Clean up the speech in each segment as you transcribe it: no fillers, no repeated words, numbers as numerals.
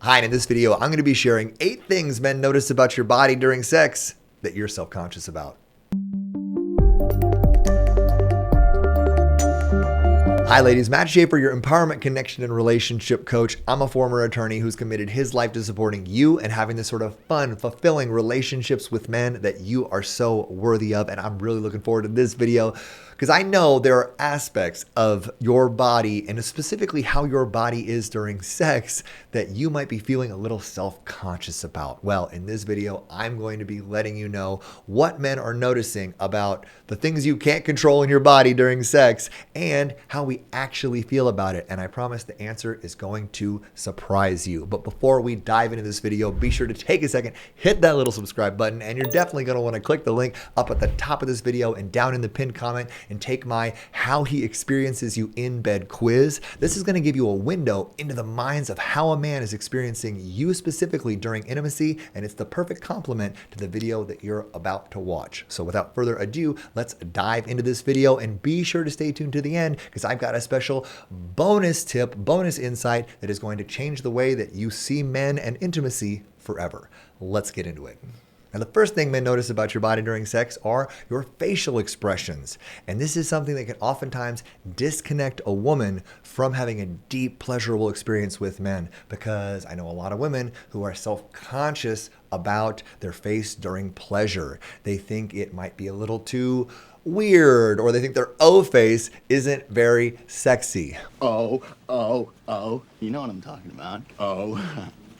Hi, and in this video, I'm going to be sharing 8 things men notice about your body during sex that you're self-conscious about. Hi ladies, Matt Shaffer, your empowerment, connection, and relationship coach. I'm a former attorney who's committed his life to supporting you and having this sort of fun, fulfilling relationships with men that you are so worthy of. And I'm really looking forward to this video because I know there are aspects of your body and specifically how your body is during sex that you might be feeling a little self-conscious about. Well, in this video, I'm going to be letting you know what men are noticing about the things you can't control in your body during sex and how we actually feel about it. And I promise the answer is going to surprise you. But before we dive into this video, be sure to take a second, hit that little subscribe button, and you're definitely going to want to click the link up at the top of this video and down in the pinned comment and take my How He Experiences You in Bed quiz. This is going to give you a window into the minds of how a man is experiencing you specifically during intimacy, and it's the perfect complement to the video that you're about to watch. So without further ado, let's dive into this video, and be sure to stay tuned to the end because I've got a special bonus tip, bonus insight that is going to change the way that you see men and intimacy forever. Let's get into it. Now, the first thing men notice about your body during sex are your facial expressions. And this is something that can oftentimes disconnect a woman from having a deep, pleasurable experience with men, because I know a lot of women who are self-conscious about their face during pleasure. They think it might be a little too weird, or they think their O face isn't very sexy. You know what I'm talking about.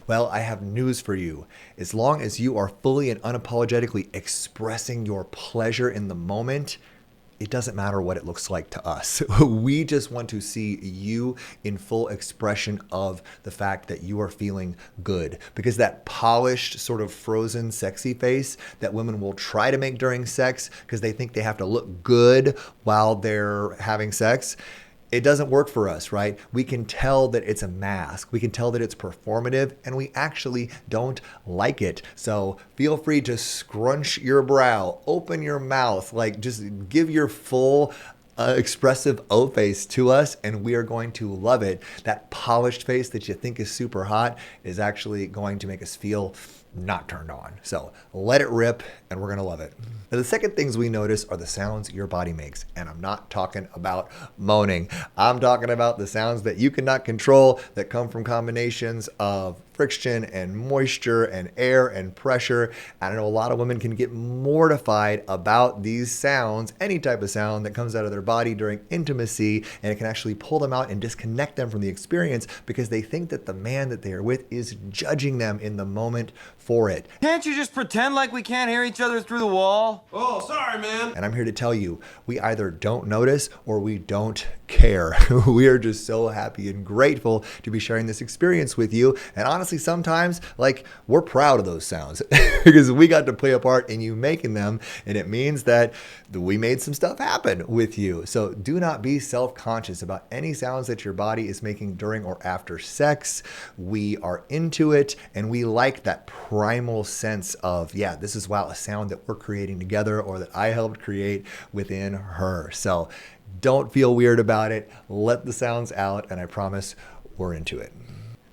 Well, I have news for you. As long as you are fully and unapologetically expressing your pleasure in the moment, it doesn't matter what it looks like to us. We just want to see you in full expression of the fact that you are feeling good. Because that polished, sort of frozen, sexy face that women will try to make during sex because they think they have to look good while they're having sex, it doesn't work for us, right? We can tell that it's a mask. We can tell that it's performative, and we actually don't like it. So feel free to scrunch your brow, open your mouth, like just give your full expressive O face to us, and we are going to love it. That polished face that you think is super hot is actually going to make us feel not turned on. So let it rip, and we're gonna love it. Now, the second things we notice are the sounds your body makes. And I'm not talking about moaning. I'm talking about the sounds that you cannot control that come from combinations of friction and moisture and air and pressure. And I know a lot of women can get mortified about these sounds, any type of sound that comes out of their body during intimacy, and it can actually pull them out and disconnect them from the experience because they think that the man that they are with is judging them in the moment for it. Can't you just pretend like we can't hear each other through the wall? Oh, sorry, man. And I'm here to tell you, we either don't notice or we don't care. We are just so happy and grateful to be sharing this experience with you. And honestly, sometimes, like, we're proud of those sounds because we got to play a part in you making them. And it means that we made some stuff happen with you. So do not be self-conscious about any sounds that your body is making during or after sex. We are into it, and we like that primal sense of, yeah, this is, wow, a sound that we're creating together or that I helped create within her. So don't feel weird about it. Let the sounds out, and I promise we're into it.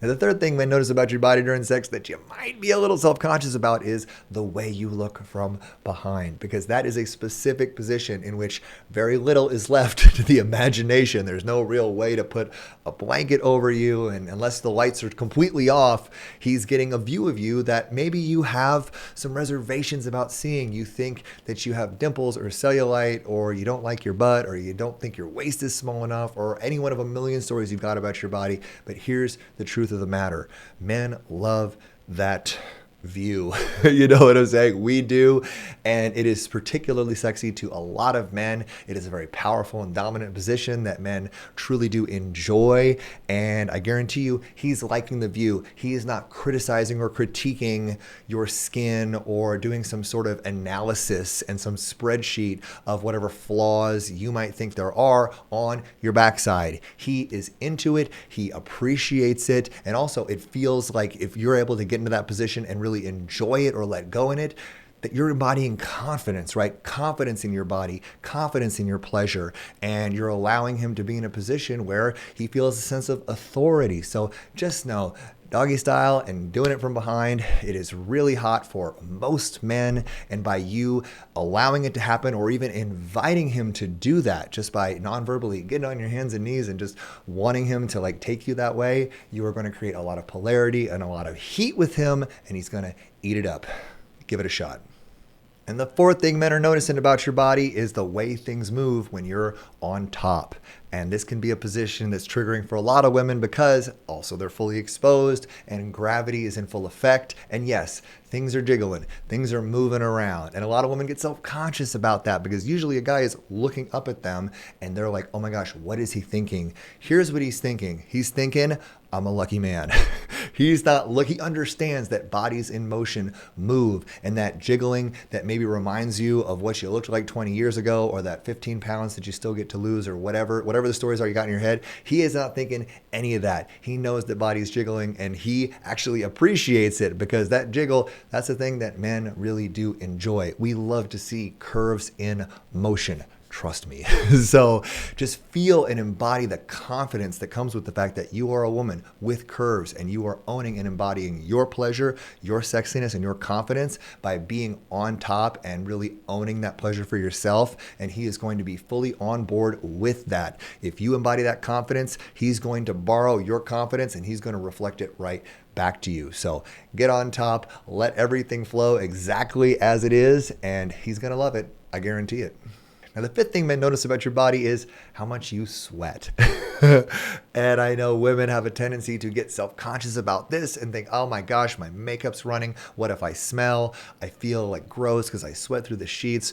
Now, the third thing men notice about your body during sex that you might be a little self-conscious about is the way you look from behind, because that is a specific position in which very little is left to the imagination. There's no real way to put a blanket over you, and unless the lights are completely off, he's getting a view of you that maybe you have some reservations about seeing. You think that you have dimples or cellulite, or you don't like your butt, or you don't think your waist is small enough, or any one of a million stories you've got about your body. But here's the truth of the matter. Men love that view. You know what I'm saying? We do. And it is particularly sexy to a lot of men. It is a very powerful and dominant position that men truly do enjoy. And I guarantee you, he's liking the view. He is not criticizing or critiquing your skin or doing some sort of analysis and some spreadsheet of whatever flaws you might think there are on your backside. He is into it. He appreciates it. And also, it feels like if you're able to get into that position and really enjoy it or let go in it, that you're embodying confidence, right? Confidence in your body, confidence in your pleasure, and you're allowing him to be in a position where he feels a sense of authority. So just know, doggy style and doing it from behind. It is really hot for most men, and by you allowing it to happen or even inviting him to do that, just by non-verbally getting on your hands and knees and just wanting him to like take you that way, you are going to create a lot of polarity and a lot of heat with him, and he's going to eat it up. Give it a shot. And the fourth thing men are noticing about your body is the way things move when you're on top. And this can be a position that's triggering for a lot of women because also they're fully exposed and gravity is in full effect. And yes, things are jiggling, things are moving around. And a lot of women get self-conscious about that because usually a guy is looking up at them and they're like, oh my gosh, what is he thinking? Here's what he's thinking. He's thinking, I'm a lucky man. He's not look. He understands that bodies in motion move, and that jiggling that maybe reminds you of what you looked like 20 years ago, or that 15 pounds that you still get to lose, or whatever the stories are you got in your head. He is not thinking any of that. He knows that body's jiggling, and he actually appreciates it because that jiggle, that's the thing that men really do enjoy. We love to see curves in motion. Trust me. So just feel and embody the confidence that comes with the fact that you are a woman with curves and you are owning and embodying your pleasure, your sexiness, and your confidence by being on top and really owning that pleasure for yourself. And he is going to be fully on board with that. If you embody that confidence, he's going to borrow your confidence and he's going to reflect it right back to you. So get on top, let everything flow exactly as it is, and he's going to love it. I guarantee it. Now, the fifth thing men notice about your body is how much you sweat. And I know women have a tendency to get self-conscious about this and think, oh my gosh, my makeup's running. What if I smell? I feel like gross because I sweat through the sheets.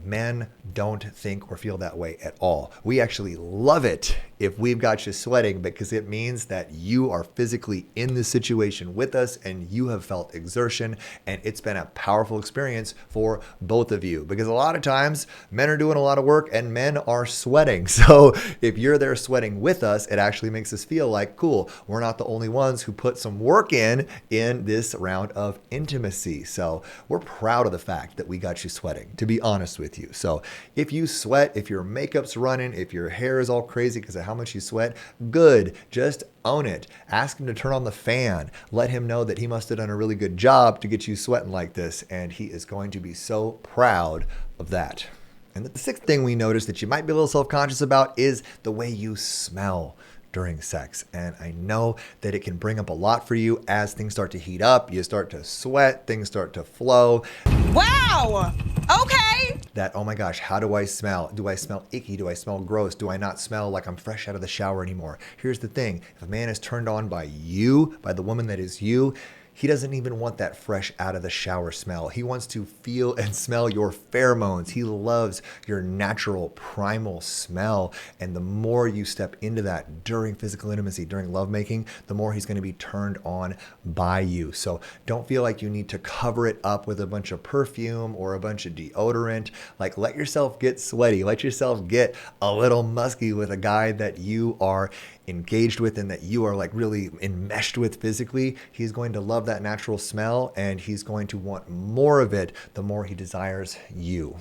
Men don't think or feel that way at all. We actually love it if we've got you sweating because it means that you are physically in the situation with us and you have felt exertion, and it's been a powerful experience for both of you because a lot of times men are doing a lot of work and men are sweating. So if you're there sweating with us, it actually makes us feel like, cool, we're not the only ones who put some work in this round of intimacy. So we're proud of the fact that we got you sweating, to be honest with you. So if you sweat, if your makeup's running, if your hair is all crazy because of how much you sweat, good. Just own it. Ask him to turn on the fan. Let him know that he must have done a really good job to get you sweating like this. And he is going to be so proud of that. And the sixth thing we notice that you might be a little self-conscious about is the way you smell during sex. And I know that it can bring up a lot for you as things start to heat up, you start to sweat, things start to flow. Wow! Okay! That, oh my gosh, how do I smell? Do I smell icky? Do I smell gross? Do I not smell like I'm fresh out of the shower anymore? Here's the thing. If a man is turned on by you, by the woman that is you, he doesn't even want that fresh out of the shower smell. He wants to feel and smell your pheromones. He loves your natural primal smell. And the more you step into that during physical intimacy, during lovemaking, the more he's going to be turned on by you. So don't feel like you need to cover it up with a bunch of perfume or a bunch of deodorant. Like, let yourself get sweaty. Let yourself get a little musky with a guy that you are engaged with and that you are like really enmeshed with physically. He's going to love that natural smell and he's going to want more of it the more he desires you.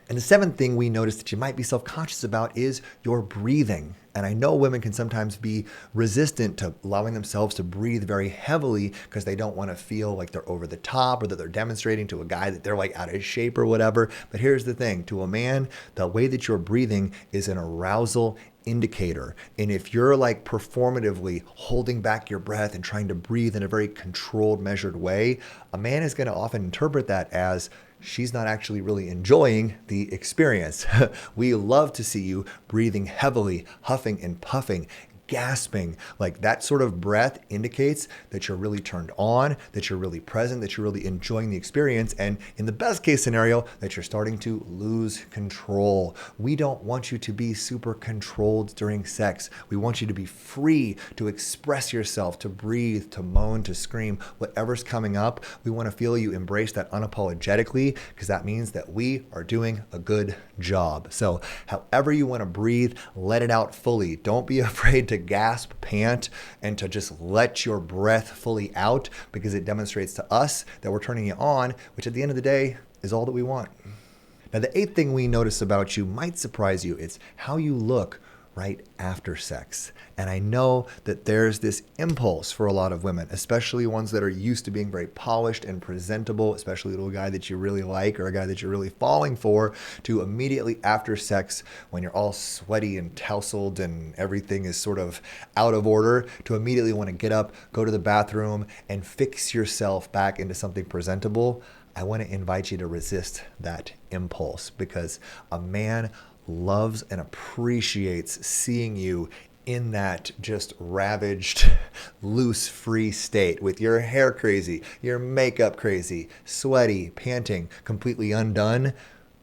And the seventh thing we notice that you might be self-conscious about is your breathing. And I know women can sometimes be resistant to allowing themselves to breathe very heavily because they don't want to feel like they're over the top or that they're demonstrating to a guy that they're like out of shape or whatever. But here's the thing, to a man, the way that you're breathing is an arousal indicator. And if you're like performatively holding back your breath and trying to breathe in a very controlled, measured way, a man is going to often interpret that as she's not actually really enjoying the experience. We love to see you breathing heavily, huffing and puffing, gasping. Like that sort of breath indicates that you're really turned on, that you're really present, that you're really enjoying the experience, and in the best case scenario, that you're starting to lose control. We don't want you to be super controlled during sex. We want you to be free to express yourself, to breathe, to moan, to scream, whatever's coming up. We want to feel you embrace that unapologetically because that means that we are doing a good job. So however you want to breathe, let it out fully. Don't be afraid to gasp, pant, and to just let your breath fully out because it demonstrates to us that we're turning you on, which at the end of the day is all that we want. Now, the eighth thing we notice about you might surprise you. It's how you look right after sex. And I know that there's this impulse for a lot of women, especially ones that are used to being very polished and presentable, especially to a guy that you really like or a guy that you're really falling for, to immediately after sex, when you're all sweaty and tousled and everything is sort of out of order, to immediately want to get up, go to the bathroom, and fix yourself back into something presentable. I want to invite you to resist that impulse, because a man loves and appreciates seeing you in that just ravaged, loose, free state with your hair crazy, your makeup crazy, sweaty, panting, completely undone.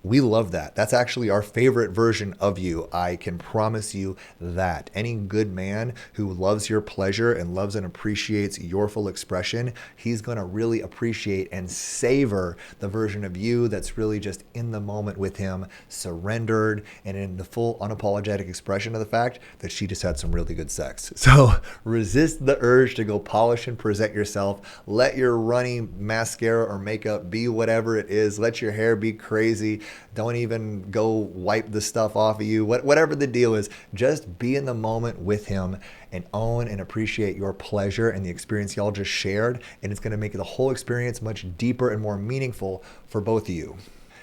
We love that. That's actually our favorite version of you. I can promise you that. Any good man who loves your pleasure and loves and appreciates your full expression, he's going to really appreciate and savor the version of you that's really just in the moment with him, surrendered, and in the full unapologetic expression of the fact that she just had some really good sex. So resist the urge to go polish and present yourself. Let your runny mascara or makeup be whatever it is. Let your hair be crazy. Don't even go wipe the stuff off of you. Whatever the deal is, just be in the moment with him and own and appreciate your pleasure and the experience y'all just shared. And it's going to make the whole experience much deeper and more meaningful for both of you.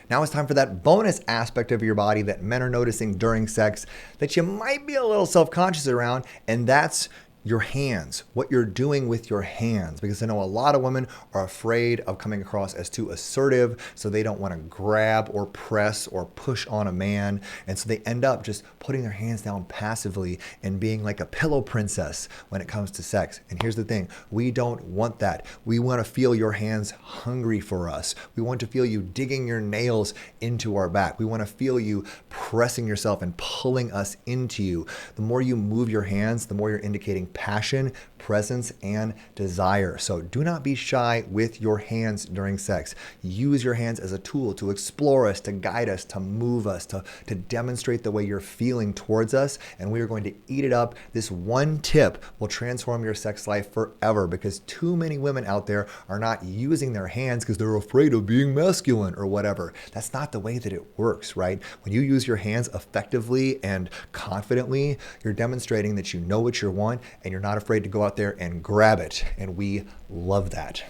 Now it's time for that bonus aspect of your body that men are noticing during sex that you might be a little self-conscious around, and that's your hands, what you're doing with your hands. Because I know a lot of women are afraid of coming across as too assertive, so they don't want to grab or press or push on a man. And so they end up just putting their hands down passively and being like a pillow princess when it comes to sex. And here's the thing, we don't want that. We want to feel your hands hungry for us. We want to feel you digging your nails into our back. We want to feel you pressing yourself and pulling us into you. The more you move your hands, the more you're indicating passion, presence, and desire. So do not be shy with your hands during sex. Use your hands as a tool to explore us, to guide us, to move us, to demonstrate the way you're feeling towards us. And we are going to eat it up. This one tip will transform your sex life forever, because too many women out there are not using their hands because they're afraid of being masculine or whatever. That's not the way that it works, right? When you use your hands effectively and confidently, you're demonstrating that you know what you want and you're not afraid to go out there and grab it. And we love that.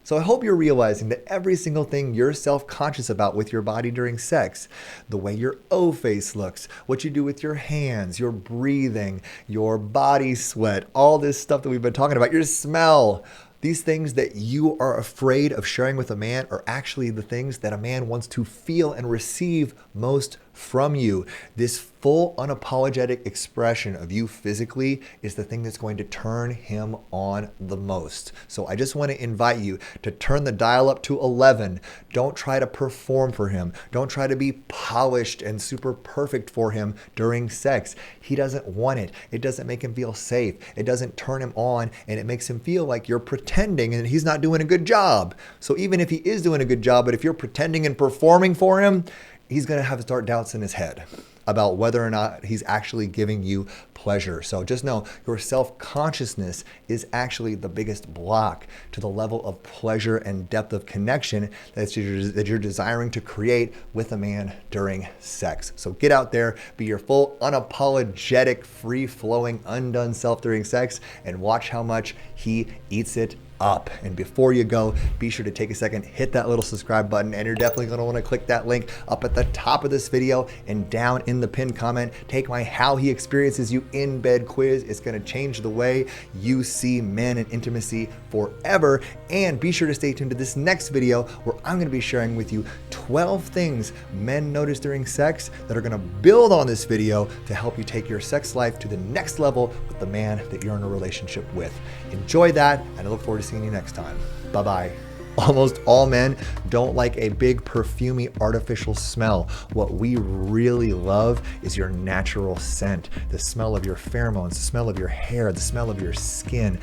So I hope you're realizing that every single thing you're self-conscious about with your body during sex, the way your O-face looks, what you do with your hands, your breathing, your body sweat, all this stuff that we've been talking about, your smell, these things that you are afraid of sharing with a man are actually the things that a man wants to feel and receive most from you. This full unapologetic expression of you physically is the thing that's going to turn him on the most. So I just want to invite you to turn the dial up to 11. Don't try to perform for him. Don't try to be polished and super perfect for him during sex. He doesn't want it. It doesn't make him feel safe. It doesn't turn him on, and it makes him feel like you're pretending and he's not doing a good job. So even if he is doing a good job, but if you're pretending and performing for him, he's going to have to start doubts in his head about whether or not he's actually giving you pleasure. So just know your self-consciousness is actually the biggest block to the level of pleasure and depth of connection that you're desiring to create with a man during sex. So get out there, be your full, unapologetic, free-flowing, undone self during sex, and watch how much he eats it up. And before you go, be sure to take a second, hit that little subscribe button, and you're definitely going to want to click that link up at the top of this video and down in the pinned comment. Take my How He Experiences You in Bed quiz. It's going to change the way you see men and intimacy forever. And be sure to stay tuned to this next video where I'm going to be sharing with you 12 things men notice during sex that are going to build on this video to help you take your sex life to the next level with the man that you're in a relationship with. Enjoy that, and I look forward to seeing you next time. Bye-bye. Almost all men don't like a big perfumey artificial smell. What we really love is your natural scent, the smell of your pheromones, the smell of your hair, the smell of your skin,